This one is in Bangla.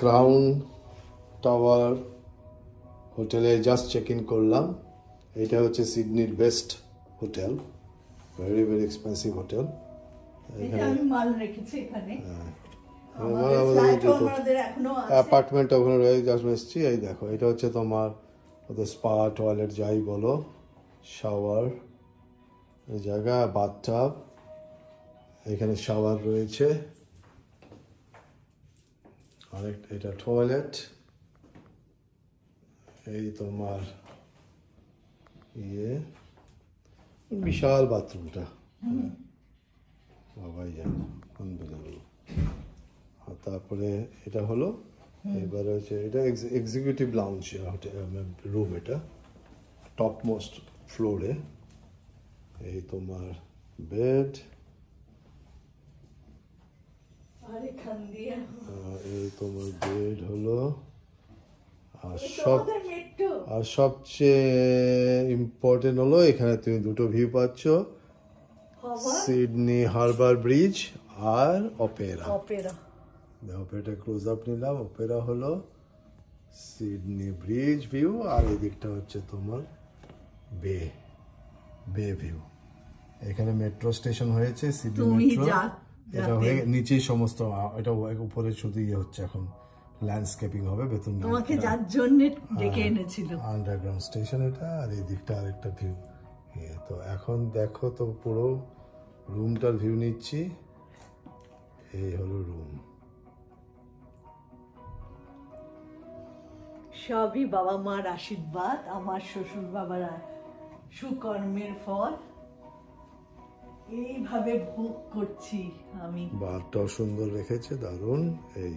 ক্রাউন টাওয়ার হোটেলে জাস্ট চেক ইন করলাম। এটা হচ্ছে সিডনির best hotel, very very expensive hotel. Apartment ওখানে রয়ে জাস্ট এসেছি। এই দেখো, এটা হচ্ছে তোমার ওদের স্পা, টয়লেট যাই বলো, শাওয়ার এই জায়গা, বাথটাব, এখানে শাওয়ার রয়েছে, আর এটা টয়লেট, এই তোমার বিশাল বাথরুমটা, বাবাই জানে, আনবিলিভেবল। আর তারপরে এটা হলো এবারে হচ্ছে এটা এক্সিকিউটিভ লাউঞ্জ রুম, এটা টপ মোস্ট ফ্লোরে। এই তোমার বেড, এই তোমার বেড হলো, আর সবচেয়ে ইম্পর্টেন্ট হলো এখানে তুমি দুটো ভিউ পাচ্ছ, সিডনি হারবার ব্রিজ আর অপেরা। অপেরা ক্লোজ আপ নিলাম। অপেরা হলো সিডনি ব্রিজ ভিউ, আর এই দিকটা হচ্ছে তোমার বে ভিউ। এখানে মেট্রো স্টেশন হয়েছে, সিডনি মেট্রো। এটা হয়ে নিচে সমস্ত, এটা উপরে শুধু হচ্ছে এখন ল্যান্ডস্কেপিং হবে, বেতন তোমাকে যার জন্য ডেকে এনেছিল। আন্ডারগ্রাউন্ড স্টেশন এটা, আর এই দিকটা আরেকটা ভিউ। তো এখন দেখো তো পুরো রুমটার ভিউ নিচ্ছি। এই হলো রুম। সবই বাবা মার আশীর্বাদ, আমার শ্বশুর বাবার সুকর্মের ফল। এইভাবে ভোগ করছি আমি। বারটাও সুন্দর রেখেছে, দারুণ। এই